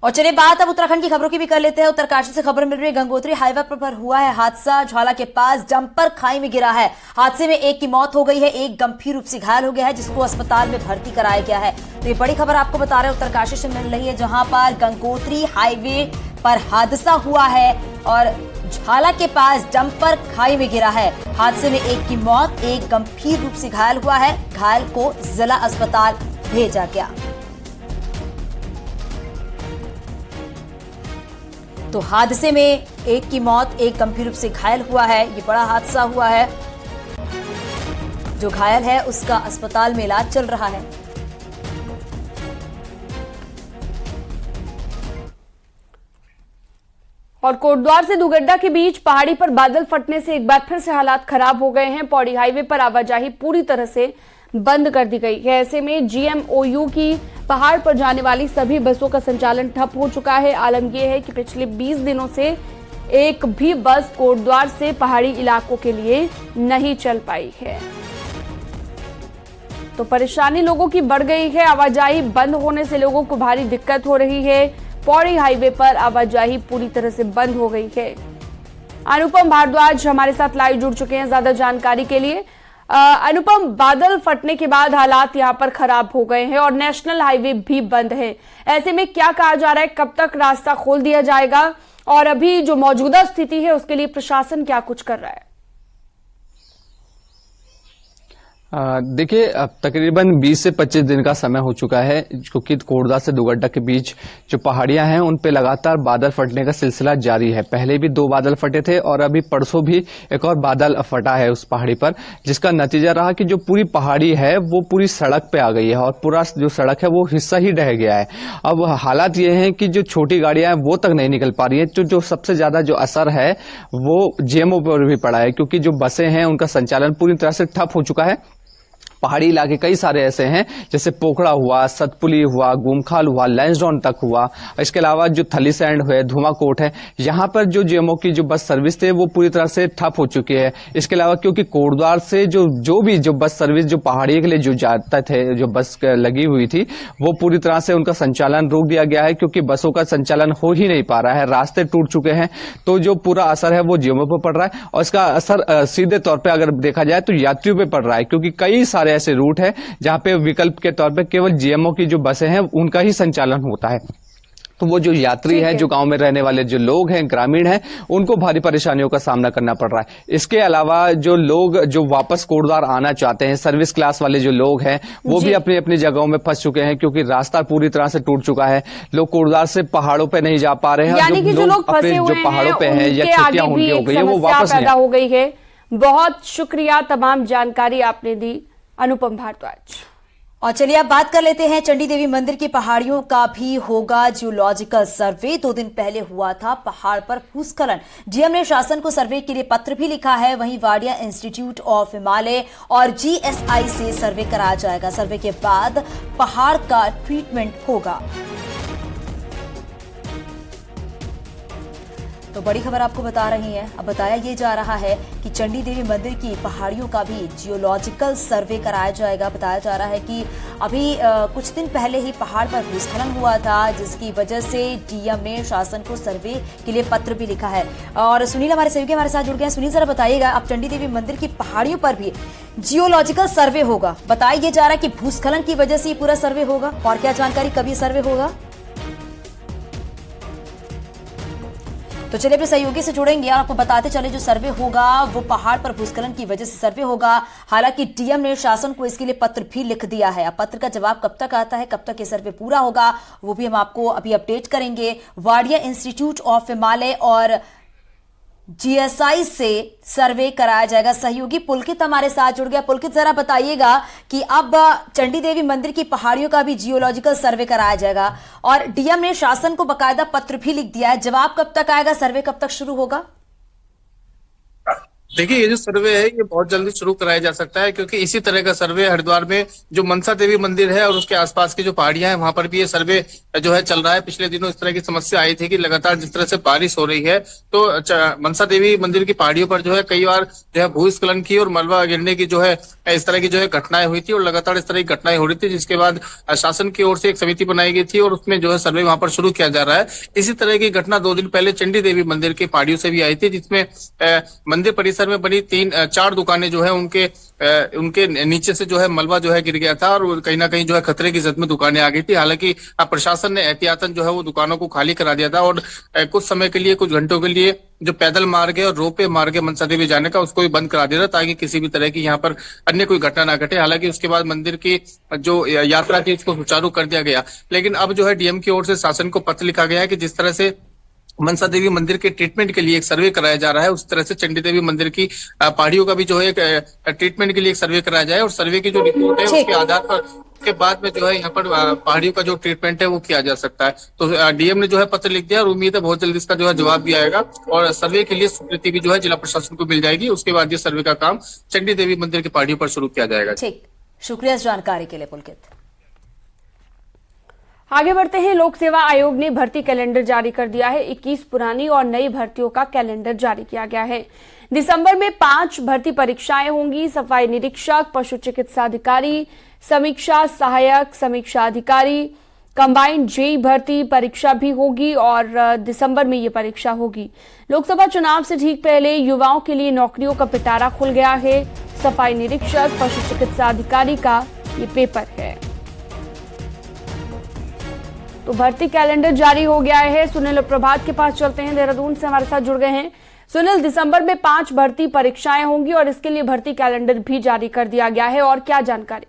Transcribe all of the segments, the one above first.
और चलिए बात अब उत्तराखंड की खबरों की भी कर लेते हैं। उत्तरकाशी से खबर मिल रही है, गंगोत्री हाईवे पर हुआ है हादसा। ज्वाला के पास डंपर खाई में गिरा है। हादसे में एक की मौत हो गई है, एक गंभीर रूप से घायल हो गया है, जिसको अस्पताल में भर्ती कराया गया है। तो ये बड़ी खबर आपको बता रहे हैं उत्तरकाशी से मिल रही है, जहां पर गंगोत्री हाईवे पर हादसा हुआ है और ज्वाला के पास डंपर खाई में गिरा है। हादसे में एक की मौत, एक गंभीर रूप से घायल हुआ है। घायल को जिला अस्पताल भेजा गया। तो हादसे में एक की मौत, एक गंभीर रूप से घायल हुआ है। ये बड़ा हादसा हुआ है। जो घायल है उसका अस्पताल में इलाज चल रहा है। और कोटद्वार से दुगड्डा के बीच पहाड़ी पर बादल फटने से एक बार फिर से हालात खराब हो गए हैं। पौड़ी हाईवे पर आवाजाही पूरी तरह से बंद कर दी गई है। ऐसे में GMOU की पहाड़ पर जाने वाली सभी बसों का संचालन ठप हो चुका है। आलम यह है कि पिछले 20 दिनों से एक भी बस कोटद्वार से पहाड़ी इलाकों के लिए नहीं चल पाई है। तो परेशानी लोगों की बढ़ गई है। आवाजाही बंद होने से लोगों को भारी दिक्कत हो रही है। पौड़ी हाईवे पर आवाजाही पूरी तरह से बंद हो गई है। अनुपम भारद्वाज हमारे साथ लाइव जुड़ चुके हैं ज्यादा जानकारी के लिए। अनुपम, बादल फटने के बाद हालात यहां पर खराब हो गए हैं और नेशनल हाईवे भी बंद है। ऐसे में क्या कहा जा रहा है, कब तक रास्ता खोल दिया जाएगा और अभी जो मौजूदा स्थिति है उसके लिए प्रशासन क्या कुछ कर रहा है? देखिए, अब तकरीबन 20 से 25 दिन का समय हो चुका है, क्योंकि कोटद्वार से दुगड्डा के बीच जो पहाड़ियां हैं उन पे लगातार बादल फटने का सिलसिला जारी है। पहले भी 2 बादल फटे थे और अभी परसों भी एक और बादल फटा है उस पहाड़ी पर, जिसका नतीजा रहा कि जो पूरी पहाड़ी है वो पूरी सड़क पे आ गई है और पूरा जो सड़क है वो हिस्सा ही ढह गया है। अब हालात ये हैं कि जो छोटी गाड़ियां हैं वो तक नहीं निकल पा रही है। जो सबसे ज्यादा जो असर है वो GMO पर भी पड़ा है, क्योंकि जो बसें हैं उनका संचालन पूरी तरह से ठप हो चुका है। पहाड़ी इलाके कई सारे ऐसे हैं, जैसे पोखड़ा हुआ, सतपुली हुआ, गुमखाल हुआ, लैंसडाउन तक हुआ। इसके अलावा जो थलीसैंड है, धुमाकोट है, यहाँ पर जो GMO की जो बस सर्विस थे वो पूरी तरह से ठप हो चुकी है। इसके अलावा क्योंकि कोटद्वार से जो बस सर्विस जो पहाड़ी के लिए जो जाते थे, जो बस लगी हुई थी, वो पूरी तरह से उनका संचालन रोक दिया गया है, क्योंकि बसों का संचालन हो ही नहीं पा रहा है। रास्ते टूट चुके हैं। तो जो पूरा असर है वो GMO पर पड़ रहा है और इसका असर सीधे तौर पर अगर देखा जाए तो यात्रियों पर पड़ रहा है, क्योंकि कई सारे ऐसे रूट है जहां पे विकल्प के तौर पे केवल GMO की जो बसें हैं उनका ही संचालन होता है। तो वो जो यात्री हैं, जो गांव में रहने वाले जो लोग हैं, ग्रामीण हैं, उनको भारी परेशानियों का सामना करना पड़ रहा है। इसके अलावा जो लोग जो वापस कोटद्वार आना चाहते हैं, सर्विस क्लास वाले जो लोग हैं, वो भी अपनी अपनी जगहों में फंस चुके हैं, क्योंकि रास्ता पूरी तरह से टूट चुका है। लोग कोटद्वार से पहाड़ों पे नहीं जा पा रहे हैं। यानी कि जो लोग फंसे हुए हैं, पहाड़ों पे हैं या छुट्टियां उनकी हो गई है, वो वापस पैदा हो गई है। बहुत शुक्रिया, तमाम जानकारी आपने दी अनुपम भारद्वाज। और चलिए अब बात कर लेते हैं चंडी देवी मंदिर की पहाड़ियों का भी होगा जियोलॉजिकल सर्वे। 2 दिन पहले हुआ था पहाड़ पर भूस्खलन। डीएम ने शासन को सर्वे के लिए पत्र भी लिखा है। वहीं वाडिया इंस्टीट्यूट ऑफ हिमालय और GSI से सर्वे कराया जाएगा। सर्वे के बाद पहाड़ का ट्रीटमेंट होगा। तो बड़ी खबर आपको बता रही है। अब बताया ये जा रहा है कि चंडी देवी मंदिर की पहाड़ियों का भी जियोलॉजिकल सर्वे कराया जाएगा। बताया जा रहा है कि अभी कुछ दिन पहले ही पहाड़ पर भूस्खलन हुआ था, जिसकी वजह से डीएम ने शासन को सर्वे के लिए पत्र भी लिखा है। और सुनील हमारे सहयोगी हमारे साथ जुड़ गए हैं। सुनील, जरा बताइएगा, अब चंडी देवी मंदिर की पहाड़ियों पर भी जियोलॉजिकल सर्वे होगा। बताया ये जा रहा है कि भूस्खलन की वजह से ये पूरा सर्वे होगा, और क्या जानकारी, कब ये सर्वे होगा? तो चलिए अपने सहयोगी से जुड़ेंगे और आपको बताते चले जो सर्वे होगा वो पहाड़ पर भूस्खलन की वजह से सर्वे होगा। हालांकि डीएम ने शासन को इसके लिए पत्र भी लिख दिया है। अब पत्र का जवाब कब तक आता है, कब तक ये सर्वे पूरा होगा, वो भी हम आपको अभी अपडेट करेंगे। वाडिया इंस्टीट्यूट ऑफ हिमालय और GSI से सर्वे कराया जाएगा। सहयोगी पुलकित हमारे साथ जुड़ गया। पुलकित, जरा बताइएगा कि अब चंडी देवी मंदिर की पहाड़ियों का भी जियोलॉजिकल सर्वे कराया जाएगा और डीएम ने शासन को बकायदा पत्र भी लिख दिया है। जवाब कब तक आएगा, सर्वे कब तक शुरू होगा? देखिए, ये जो सर्वे है ये बहुत जल्दी शुरू कराया जा सकता है, क्योंकि इसी तरह का सर्वे हरिद्वार में जो मनसा देवी मंदिर है और उसके आसपास की जो पहाड़ियां हैं वहां पर भी ये सर्वे जो है चल रहा है। पिछले दिनों इस तरह की समस्या आई थी कि लगातार जिस तरह से बारिश हो रही है तो मनसा देवी मंदिर की पहाड़ियों पर जो है कई बार जो है भूस्खलन की और मलबा गिरने की जो है इस तरह की जो है घटनाएं हुई थी, और लगातार इस तरह की घटनाएं हो रही थी, जिसके बाद शासन की ओर से एक समिति बनाई गई थी और उसमें जो है सर्वे वहां पर शुरू किया जा रहा है। इसी तरह की घटना 2 दिन पहले चंडी देवी मंदिर की पहाड़ियों से भी आई थी, जिसमें मंदिर परिसर में बनी 4 दुकानें जो है उनके नीचे से जो है मलबा जो है गिर गया था और कहीं ना कहीं जो है खतरे की जद में दुकानें आ गई थी। हालांकि प्रशासन ने एहतियातन जो है वो दुकानों को खाली करा दिया था और कुछ समय के लिए, कुछ घंटों के लिए जो पैदल मार्ग है और रोपवे मार्ग है मनसा देवी जाने का, उसको भी बंद करा दिया था ताकि किसी भी तरह की यहाँ पर अन्य कोई घटना ना घटे। हालांकि उसके बाद मंदिर की जो यात्रा थी उसको सुचारू कर दिया गया। लेकिन अब जो है डीएम की ओर से शासन को पत्र लिखा गया है कि जिस तरह से मनसा देवी मंदिर के ट्रीटमेंट के लिए एक सर्वे कराया जा रहा है, उस तरह से चंडी देवी मंदिर की पहाड़ियों का भी जो है एक ट्रीटमेंट के लिए एक सर्वे कराया जाए और सर्वे की जो रिपोर्ट है उसके आधार पर के बाद में जो है यहाँ पर पहाड़ियों का जो ट्रीटमेंट है वो किया जा सकता है। तो डीएम ने जो है पत्र लिख दिया और उम्मीद है बहुत जल्दी इसका जो है जवाब भी आएगा और सर्वे के लिए स्वीकृति भी जो है जिला प्रशासन को मिल जाएगी। उसके बाद ये सर्वे का काम चंडी देवी मंदिर की पहाड़ियों पर शुरू किया जाएगा। ठीक, शुक्रिया इस जानकारी के लिए पुलकित। आगे बढ़ते हैं। लोक सेवा आयोग ने भर्ती कैलेंडर जारी कर दिया है। 21 पुरानी और नई भर्तियों का कैलेंडर जारी किया गया है। दिसंबर में 5 भर्ती परीक्षाएं होंगी। सफाई निरीक्षक, पशु चिकित्सा अधिकारी, समीक्षा सहायक, समीक्षा अधिकारी, कंबाइंड जेई भर्ती परीक्षा भी होगी और दिसंबर में ये परीक्षा होगी। लोकसभा चुनाव से ठीक पहले युवाओं के लिए नौकरियों का पिटारा खुल गया है। सफाई निरीक्षक, पशु चिकित्सा अधिकारी का ये पेपर है। तो भर्ती कैलेंडर जारी हो गया है। सुनील और प्रभात के पास चलते हैं, देहरादून से हमारे साथ जुड़ गए हैं। सुनील, दिसंबर में 5 भर्ती परीक्षाएं होंगी और इसके लिए भर्ती कैलेंडर भी जारी कर दिया गया है, और क्या जानकारी?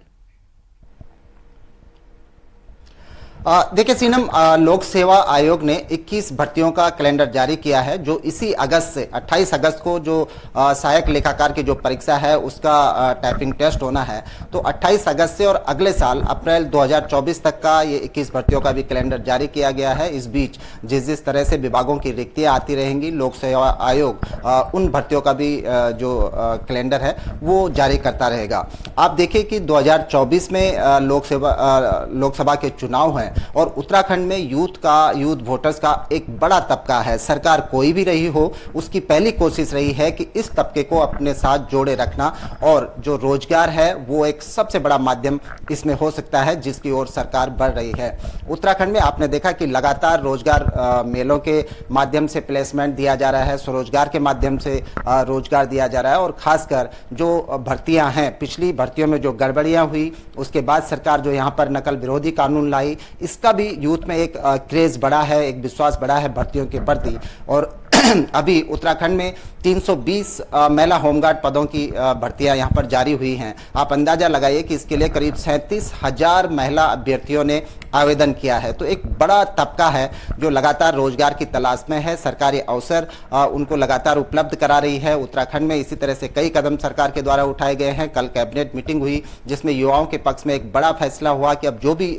देखिए सीनम, लोक सेवा आयोग ने 21 भर्तियों का कैलेंडर जारी किया है, जो इसी अगस्त से 28 अगस्त को जो सहायक लेखाकार की जो परीक्षा है उसका टाइपिंग टेस्ट होना है। तो 28 अगस्त से और अगले साल अप्रैल 2024 तक का ये 21 भर्तियों का भी कैलेंडर जारी किया गया है। इस बीच जिस तरह से विभागों की रिक्तियां आती रहेंगी, लोक सेवा आयोग उन भर्तियों का भी जो कैलेंडर है वो जारी करता रहेगा। आप देखिए कि 2024 में लोकसभा के चुनाव हैं और उत्तराखंड में यूथ वोटर्स का एक बड़ा तबका है। सरकार कोई भी रही हो, उसकी पहली कोशिश रही है कि इस तबके को अपने साथ जोड़े रखना, और जो रोजगार है वो एक सबसे बड़ा माध्यम इसमें हो सकता है जिसकी ओर सरकार बढ़ रही है। उत्तराखंड में आपने देखा कि लगातार रोजगार मेलों के माध्यम से प्लेसमेंट दिया जा रहा है, स्वरोजगार के माध्यम से रोजगार दिया जा रहा है, और खासकर जो भर्तियां हैं, पिछली भर्तियों में जो गड़बड़ियां हुई उसके बाद सरकार जो यहाँ पर नकल विरोधी कानून लाई, इसका भी यूथ में एक क्रेज बढ़ा है, एक विश्वास बढ़ा है भर्तियों के प्रति। और अभी उत्तराखंड में 320 महिला होमगार्ड पदों की भर्तियां यहां पर जारी हुई हैं। आप अंदाजा लगाइए कि इसके लिए करीब 37,000 महिला अभ्यर्थियों ने आवेदन किया है। तो एक बड़ा तबका है जो लगातार रोजगार की तलाश में है। सरकारी अवसर उनको लगातार उपलब्ध करा रही है। उत्तराखंड में इसी तरह से कई कदम सरकार के द्वारा उठाए गए हैं। कल कैबिनेट मीटिंग हुई जिसमें युवाओं के पक्ष में एक बड़ा फैसला हुआ कि अब जो भी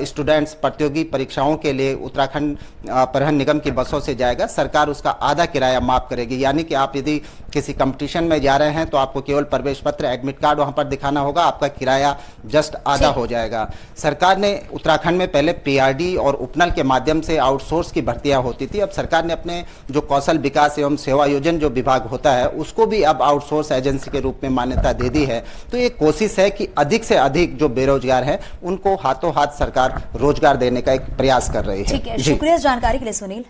स्टूडेंट्स प्रतियोगी परीक्षाओं के लिए उत्तराखंड परिवहन निगम की बसों से जाएगा, सरकार उसका आधा किराया माफ करेगी। यानी कि आप यदि किसी कंपटीशन में जा रहे हैं तो आपको केवल प्रवेश पत्र, एडमिट कार्ड वहां पर दिखाना होगा, आपका किराया जस्ट आधा हो जाएगा। सरकार ने उत्तराखंड में पहले पीआरडी और उपनल के माध्यम से आउटसोर्स की भर्तियां होती थी। अब सरकार ने अपने जो कौशल विकास एवं सेवा योजन जो विभाग होता है उसको भी अब आउटसोर्स एजेंसी के रूप में मान्यता दे दी है। तो ये कोशिश है कि अधिक से अधिक जो बेरोजगार हैं उनको हाथों हाथ सरकार रोजगार देने का एक प्रयास कर रही है। ठीक है, शुक्रिया इस जानकारी के लिए सुनील।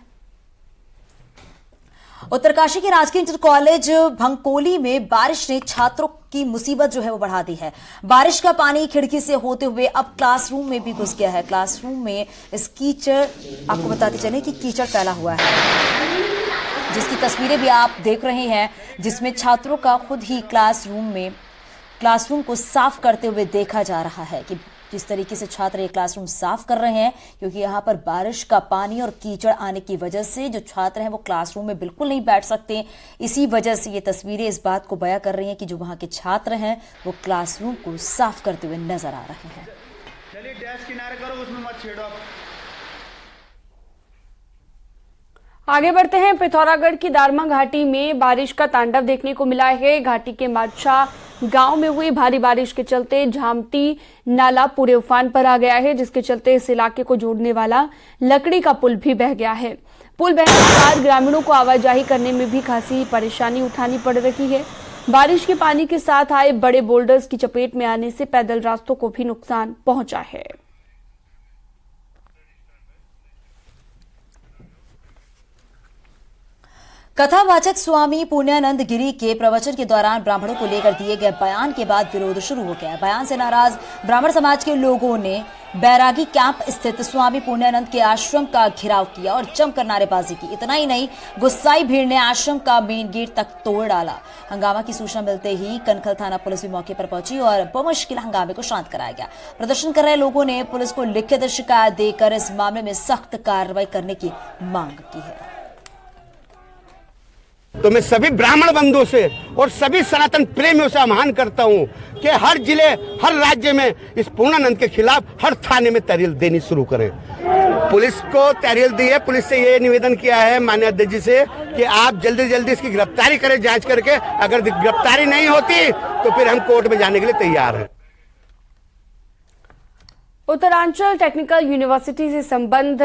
उत्तरकाशी के राजकीय इंटर कॉलेज भंकोली में बारिश ने छात्रों की मुसीबत जो है वो बढ़ा दी है। बारिश का पानी खिड़की से होते हुए अब क्लासरूम में भी घुस गया है। क्लासरूम में इस कीचड़, आपको बताते चले कि कीचड़ फैला हुआ है, जिसकी तस्वीरें भी आप देख रहे हैं, जिसमें छात्रों का खुद ही क्लासरूम को साफ करते हुए देखा जा रहा है कि जिस तरीके से छात्र ये क्लासरूम साफ कर रहे हैं, क्योंकि यहाँ पर बारिश का पानी और कीचड़ आने की वजह से जो छात्र हैं वो क्लासरूम में बिल्कुल नहीं बैठ सकते। इसी वजह से ये तस्वीरें इस बात को बयां कर रही हैं कि जो वहाँ के छात्र हैं वो क्लासरूम को साफ करते हुए नजर आ रहे हैं। चलिए डैश किनारे करो, उसमें मत छेड़ो। आगे बढ़ते हैं। पिथौरागढ़ की दारमा घाटी में बारिश का तांडव देखने को मिला है। घाटी के मादशाह गांव में हुई भारी बारिश के चलते झामती नाला पूरे उफान पर आ गया है, जिसके चलते इस इलाके को जोड़ने वाला लकड़ी का पुल भी बह गया है। पुल बहने के बाद ग्रामीणों को आवाजाही करने में भी खासी परेशानी उठानी पड़ रही है। बारिश के पानी के साथ आए बड़े बोल्डर्स की चपेट में आने से पैदल रास्तों को भी नुकसान पहुंचा है। कथावाचक स्वामी पुण्यानंद गिरी के प्रवचन के दौरान ब्राह्मणों को लेकर दिए गए बयान के बाद विरोध शुरू हो गया। बयान से नाराज ब्राह्मण समाज के लोगों ने बैरागी कैंप स्थित स्वामी पुण्यानंद के आश्रम का घेराव किया और जमकर नारेबाजी की। इतना ही नहीं, गुस्साई भीड़ ने आश्रम का मेन गेट तक तोड़ डाला। हंगामा की सूचना मिलते ही कनखल थाना पुलिस भी मौके पर पहुंची और बमुश्किल हंगामे को शांत कराया गया। प्रदर्शन कर रहे लोगों ने पुलिस को लिखित शिकायत देकर इस मामले में सख्त कार्रवाई करने की मांग की है। तो मैं सभी ब्राह्मण बंधुओं से और सभी सनातन प्रेमियों से आह्वान करता हूं कि हर जिले, हर राज्य में इस पूर्णानंद के खिलाफ हर थाने में तहरीर देनी शुरू करें। पुलिस को तहरीर दी है। पुलिस से ये निवेदन किया है माननीय अध्यक्ष जी से कि आप जल्दी जल्दी इसकी गिरफ्तारी करें, जांच करके। अगर गिरफ्तारी नहीं होती तो फिर हम कोर्ट में जाने के लिए तैयार हैं। उत्तरांचल टेक्निकल यूनिवर्सिटी से संबद्ध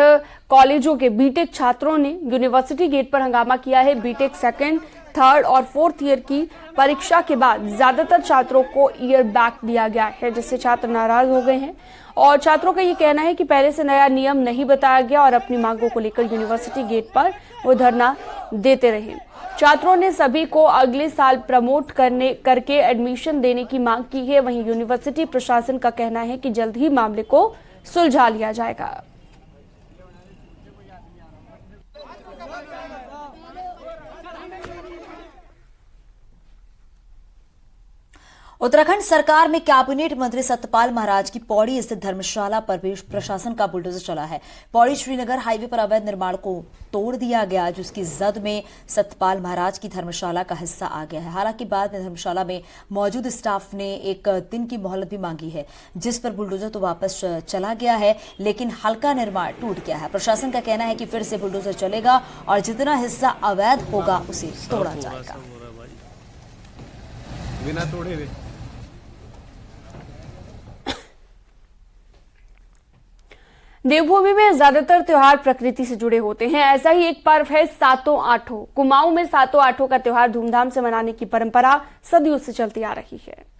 कॉलेजों के बीटेक छात्रों ने यूनिवर्सिटी गेट पर हंगामा किया है। बीटेक सेकंड, थर्ड और फोर्थ ईयर की परीक्षा के बाद ज्यादातर छात्रों को ईयर बैक दिया गया है, जिससे छात्र नाराज हो गए हैं और छात्रों का ये कहना है कि पहले से नया नियम नहीं बताया गया और अपनी मांगों को लेकर यूनिवर्सिटी गेट पर वो धरना देते रहे। छात्रों ने सभी को अगले साल प्रमोट करके एडमिशन देने की मांग की है। वहीं यूनिवर्सिटी प्रशासन का कहना है कि जल्द ही मामले को सुलझा लिया जाएगा। उत्तराखंड सरकार में कैबिनेट मंत्री सतपाल महाराज की पौड़ी स्थित धर्मशाला पर भी प्रशासन का बुलडोजर चला है। पौड़ी श्रीनगर हाईवे पर अवैध निर्माण को तोड़ दिया गया, जिसकी जद में सतपाल महाराज की धर्मशाला का हिस्सा आ गया है। हालांकि बाद में धर्मशाला में मौजूद स्टाफ ने एक दिन की मोहलत भी मांगी है, जिस पर बुलडोजर तो वापस चला गया है, लेकिन हल्का निर्माण टूट गया है। प्रशासन का कहना है कि फिर से बुलडोजर चलेगा और जितना हिस्सा अवैध होगा उसे तोड़ा जाएगा। बिना तोड़े हुए देवभूमि में ज्यादातर त्योहार प्रकृति से जुड़े होते हैं। ऐसा ही एक पर्व है सातों आठों। कुमाऊं में सातों आठों का त्योहार धूमधाम से मनाने की परंपरा सदियों से चलती आ रही है।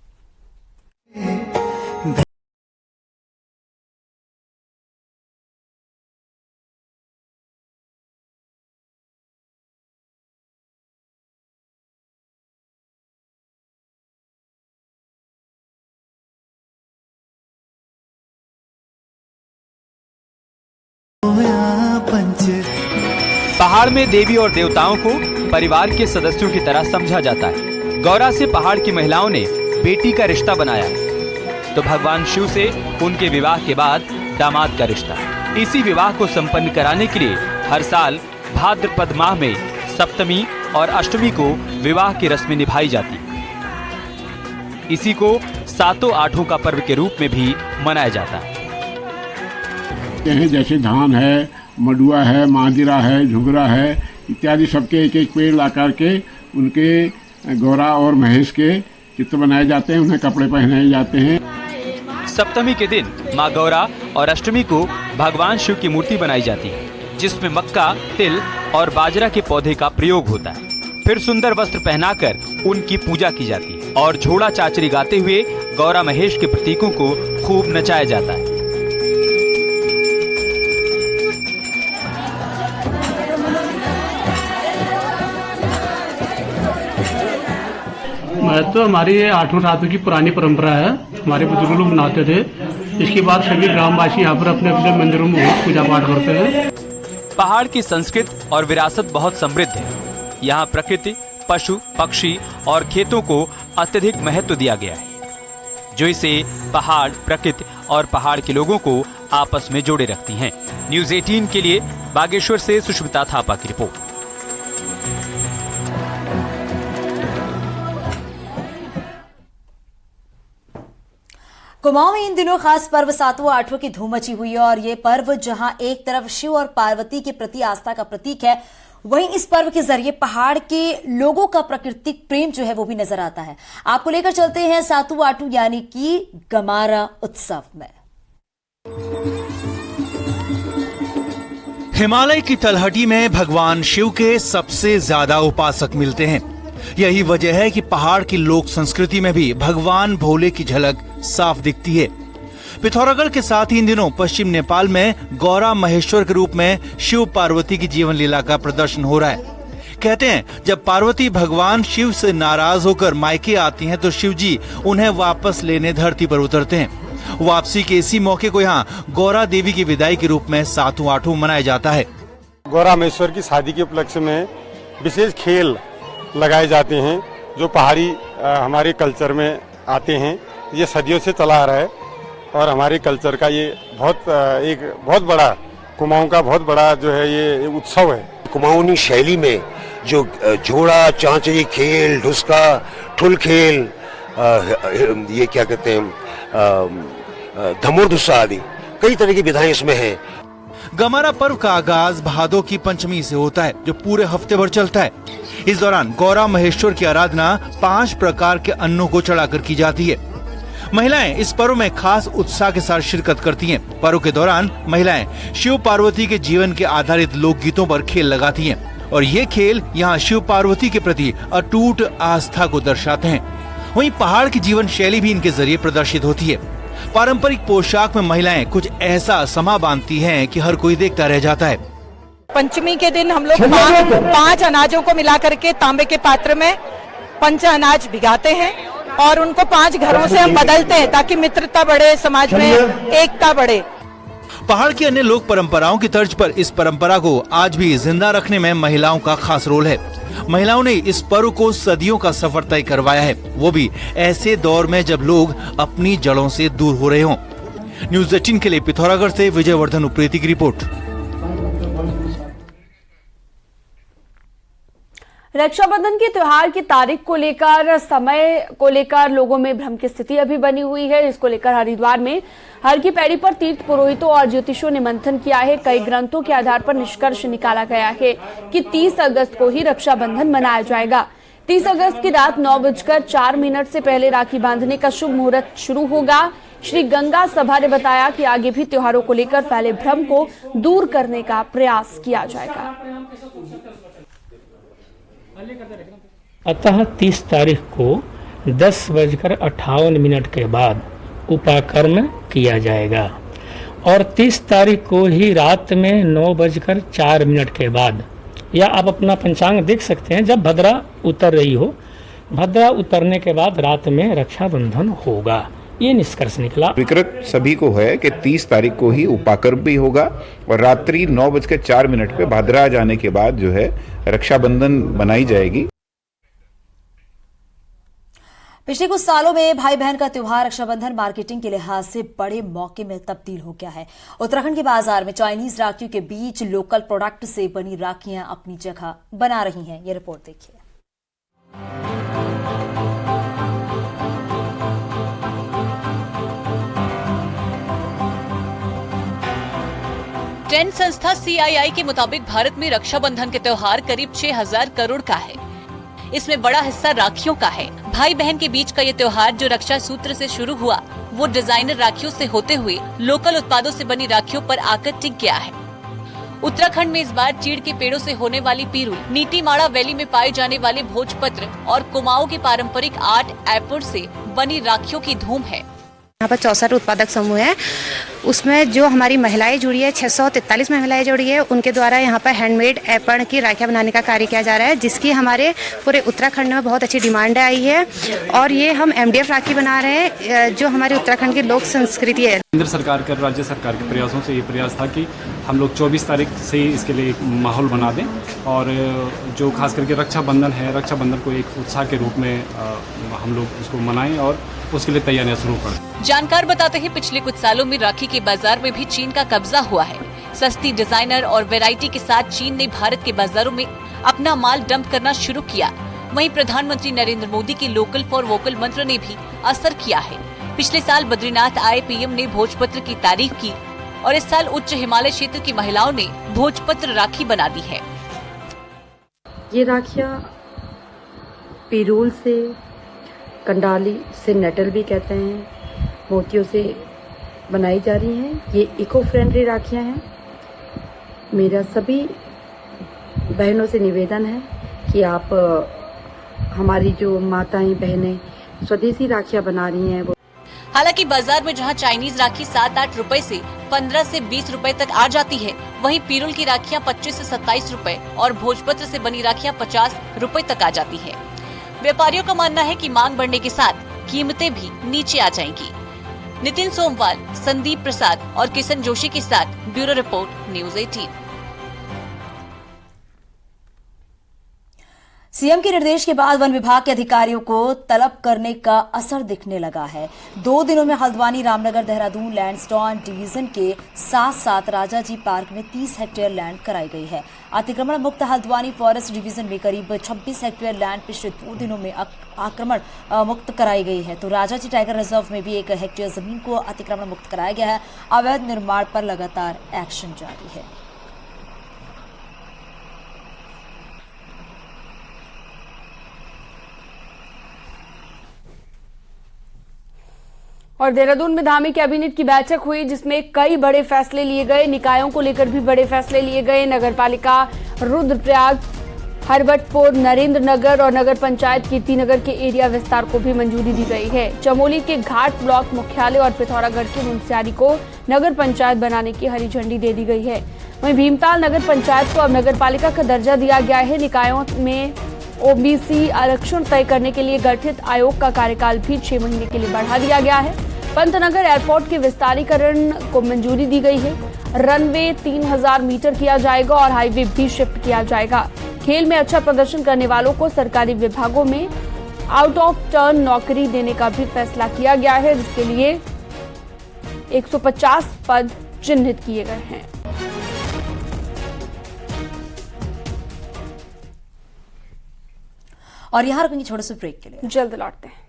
पहाड़ में देवी और देवताओं को परिवार के सदस्यों की तरह समझा जाता है। गौरा से पहाड़ की महिलाओं ने बेटी का रिश्ता बनाया, तो भगवान शिव से उनके विवाह के बाद दामाद का रिश्ता। इसी विवाह को संपन्न कराने के लिए हर साल भाद्रपद माह में सप्तमी और अष्टमी को विवाह की रस्में निभाई जाती। इसी को सातों आठों का पर्व के रूप में भी मनाया जाता है। जैसे धान है, मडुआ है, मांजरा है, झुगरा है इत्यादि सबके एक एक पेड़ ला करके उनके गौरा और महेश के चित्र बनाए जाते हैं, उन्हें कपड़े पहनाए जाते हैं। सप्तमी के दिन माँ गौरा और अष्टमी को भगवान शिव की मूर्ति बनाई जाती है, जिसमें मक्का, तिल और बाजरा के पौधे का प्रयोग होता है। फिर सुंदर वस्त्र पहनाकर उनकी पूजा की जाती है और झोड़ा चाचरी गाते हुए गौरा महेश के प्रतीकों को खूब नचाया जाता है। तो हमारी ये आठों रातों की पुरानी परंपरा है, हमारे बुजुर्ग लोग मनाते थे। इसके बाद सभी ग्रामवासी यहाँ पर अपने अपने मंदिरों में पूजा पाठ करते हैं। पहाड़ की संस्कृति और विरासत बहुत समृद्ध है। यहाँ प्रकृति, पशु, पक्षी और खेतों को अत्यधिक महत्व दिया गया है, जो इसे पहाड़, प्रकृति और पहाड़ के लोगों को आपस में जोड़े रखती हैं। न्यूज़ 18 के लिए बागेश्वर से सुष्मिता थापा की रिपोर्ट। कुमाऊं में इन दिनों खास पर्व सातों आठों की धूम मची हुई है और ये पर्व जहां एक तरफ शिव और पार्वती के प्रति आस्था का प्रतीक है, वहीं इस पर्व के जरिए पहाड़ के लोगों का प्राकृतिक प्रेम जो है वो भी नजर आता है। आपको लेकर चलते हैं सातु आटू यानी कि गमारा उत्सव में। हिमालय की तलहटी में भगवान शिव के सबसे ज्यादा उपासक मिलते हैं। यही वजह है कि पहाड़ की लोक संस्कृति में भी भगवान भोले की झलक साफ दिखती है। पिथौरागढ़ के साथ ही इन दिनों पश्चिम नेपाल में गौरा महेश्वर के रूप में शिव पार्वती की जीवन लीला का प्रदर्शन हो रहा है। कहते हैं जब पार्वती भगवान शिव से नाराज होकर मायके आती हैं तो शिव जी उन्हें वापस लेने धरती पर उतरते हैं। वापसी के इसी मौके को यहाँ गौरा देवी की विदाई के रूप में सातु आठू मनाया जाता है। गौरा महेश्वर की शादी के उपलक्ष्य में विशेष खेल लगाए जाते हैं जो पहाड़ी हमारे कल्चर में आते हैं। ये सदियों से चला आ रहा है और हमारे कल्चर का ये एक बहुत बड़ा कुमाऊं का बहुत बड़ा जो है ये उत्सव है। कुमाऊनी शैली में जो जोड़ा चांचरी खेल, ढुसका, ठुल खेल, ये क्या कहते हैं धमोर धुस्सा आदि कई तरह की विधाएं इसमें हैं। गमारा पर्व का आगाज भादों की पंचमी से होता है जो पूरे हफ्ते भर चलता है। इस दौरान गौरा महेश्वर की आराधना 5 प्रकार के अन्नों को चढ़ाकर की जाती है। महिलाएं इस पर्व में खास उत्साह के साथ शिरकत करती हैं। पर्व के दौरान महिलाएं शिव पार्वती के जीवन के आधारित लोकगीतों पर खेल लगाती हैं और ये खेल यहाँ शिव पार्वती के प्रति अटूट आस्था को दर्शाते हैं। वहीं पहाड़ की जीवन शैली भी इनके जरिए प्रदर्शित होती है। पारंपरिक पोशाक में महिलाएं कुछ ऐसा समा बांधती हैं कि हर कोई देखता रह जाता है। पंचमी के दिन हम लोग 5 अनाजों को मिला करके तांबे के पात्र में पंच अनाज भिगाते हैं और उनको 5 घरों से हम बदलते हैं ताकि मित्रता बढ़े, समाज में एकता बढ़े। पहाड़ की अन्य लोक परंपराओं की तर्ज पर इस परंपरा को आज भी जिंदा रखने में महिलाओं का खास रोल है। महिलाओं ने इस पर्व को सदियों का सफर तय करवाया है, वो भी ऐसे दौर में जब लोग अपनी जड़ों से दूर हो रहे हों। न्यूज़ 18 के लिए पिथौरागढ़ से विजयवर्धन उप्रेती की रिपोर्ट। रक्षाबंधन के त्योहार की तारीख को लेकर, समय को लेकर लोगों में भ्रम की स्थिति अभी बनी हुई है। इसको लेकर हरिद्वार में हर की पैड़ी पर तीर्थ पुरोहितों और ज्योतिषियों ने मंथन किया है। कई ग्रंथों के आधार पर निष्कर्ष निकाला गया है कि 30 अगस्त को ही रक्षाबंधन मनाया जाएगा। 30 अगस्त की रात 9:04 से पहले राखी बांधने का शुभ मुहूर्त शुरू होगा। श्री गंगा सभा ने बताया कि आगे भी त्योहारों को लेकर फैले भ्रम को दूर करने का प्रयास किया जाएगा। अतः 30 तारीख को 10:58 के बाद उपाकर्म किया जाएगा और 30 तारीख को ही रात में 9:04 के बाद, या आप अपना पंचांग देख सकते हैं, जब भद्रा उतर रही हो, भद्रा उतरने के बाद रात में रक्षाबंधन होगा। ये निष्कर्ष निकला। विकृत सभी को है कि 30 तारीख को ही उपाकर्म भी होगा और रात्रि 9:04 पे भद्रा जाने के बाद जो है रक्षाबंधन बनाई जाएगी। पिछले कुछ सालों में भाई बहन का त्योहार रक्षाबंधन मार्केटिंग के लिहाज से बड़े मौके में तब्दील हो गया है। उत्तराखंड के बाजार में चाइनीज राखियों के बीच लोकल प्रोडक्ट से बनी राखियां अपनी जगह बना रही हैं। ये रिपोर्ट देखिए। ट्रेंड संस्था CII के मुताबिक भारत में रक्षाबंधन के त्योहार करीब 6000 करोड़ का है। इसमें बड़ा हिस्सा राखियों का है। भाई बहन के बीच का ये त्योहार जो रक्षा सूत्र से शुरू हुआ, वो डिजाइनर राखियों से होते हुए लोकल उत्पादों से बनी राखियों पर आकर टिक गया है। उत्तराखंड में इस बार चीड़ के पेड़ों से होने वाली पीरू, नीतीमाड़ा वैली में पाए जाने वाले भोजपत्र और कुमाऊं के पारंपरिक आर्ट एपड़ से बनी राखियों की धूम है। यहाँ पर 64 उत्पादक समूह है, उसमें जो हमारी महिलाएं जुड़ी है, 643 महिलाएं जुड़ी है, उनके द्वारा यहाँ पर हैंडमेड एपण की राखियाँ बनाने का कार्य किया जा रहा है, जिसकी हमारे पूरे उत्तराखंड में बहुत अच्छी डिमांड आई है। और ये हम MDF राखी बना रहे हैं जो हमारे उत्तराखंड की लोक संस्कृति है। केंद्र सरकार के, राज्य सरकार के प्रयासों से ये प्रयास था कि हम लोग 24 तारीख से ही इसके लिए एक माहौल बना दें और जो खास करके रक्षाबंधन है, रक्षाबंधन को एक उत्साह के रूप में हम लोग इसको मनाएं और उसके लिए तैयारियां शुरू करें। जानकार बताते हैं पिछले कुछ सालों में राखी के बाजार में भी चीन का कब्जा हुआ है। सस्ती डिजाइनर और वैरायटी के साथ चीन ने भारत के बाजारों में अपना माल डंप करना शुरू किया। वहीं प्रधानमंत्री नरेंद्र मोदी के लोकल फॉर वोकल मंत्र ने भी असर किया है। पिछले साल बद्रीनाथ आए PM ने भोजपत्र की तारीफ की और इस साल उच्च हिमालय क्षेत्र की महिलाओं ने भोजपत्र राखी बना दी है। ये राखियाँ पिरूल से, कंडाली से, नटल भी कहते हैं, मोतियों से बनाई जा रही हैं। ये इको फ्रेंडली राखियाँ हैं। मेरा सभी बहनों से निवेदन है कि आप हमारी जो माताएं बहनें स्वदेशी राखियाँ बना रही हैं वो। हालांकि बाजार में जहां चाइनीज राखी 7-8 रुपए से 15 से 20 रुपए तक आ जाती है, वहीं पीरुल की राखियां 25 से 27 रुपए और भोजपत्र से बनी राखियां 50 रुपए तक आ जाती है। व्यापारियों का मानना है कि मांग बढ़ने के साथ कीमतें भी नीचे आ जाएंगी। नितिन सोमवाल, संदीप प्रसाद और किशन जोशी के साथ ब्यूरो रिपोर्ट, न्यूज़ 18। सीएम के निर्देश के बाद वन विभाग के अधिकारियों को तलब करने का असर दिखने लगा है। 2 दिनों में हल्द्वानी, रामनगर, देहरादून लैंडस्टोन डिवीजन के साथ राजाजी पार्क में 30 हेक्टेयर लैंड कराई गई है। अतिक्रमण मुक्त हल्द्वानी फॉरेस्ट डिवीजन में करीब 26 हेक्टेयर लैंड पिछले 2 दिनों में आक्रमण मुक्त कराई गई है। तो राजाजी टाइगर रिजर्व में भी 1 हेक्टेयर जमीन को अतिक्रमण मुक्त कराया गया है। अवैध निर्माण पर लगातार एक्शन जारी है। और देहरादून में धामी कैबिनेट की बैठक हुई, जिसमें कई बड़े फैसले लिए गए। निकायों को लेकर भी बड़े फैसले लिए गए। नगरपालिका रुद्रप्रयाग, हरबटपुर, नरेंद्र नगर और नगर पंचायत कीर्तिनगर के एरिया विस्तार को भी मंजूरी दी गई है। चमोली के घाट ब्लॉक मुख्यालय और पिथौरागढ़ के मुंसियारी को नगर पंचायत बनाने की हरी झंडी दे दी गई है। वहीं भीमताल नगर पंचायत को अब नगरपालिका का दर्जा दिया गया है। निकायों में ओबीसी आरक्षण तय करने के लिए गठित आयोग का कार्यकाल भी 6 महीने के लिए बढ़ा दिया गया है। पंतनगर एयरपोर्ट के विस्तारीकरण को मंजूरी दी गई है। रनवे 3000 मीटर किया जाएगा और हाईवे भी शिफ्ट किया जाएगा। खेल में अच्छा प्रदर्शन करने वालों को सरकारी विभागों में आउट ऑफ टर्न नौकरी देने का भी फैसला किया गया है, जिसके लिए 150 पद चिन्हित किए गए हैं। और यहाँ रुकेंगे छोटे से ब्रेक के लिए, जल्द लौटते हैं।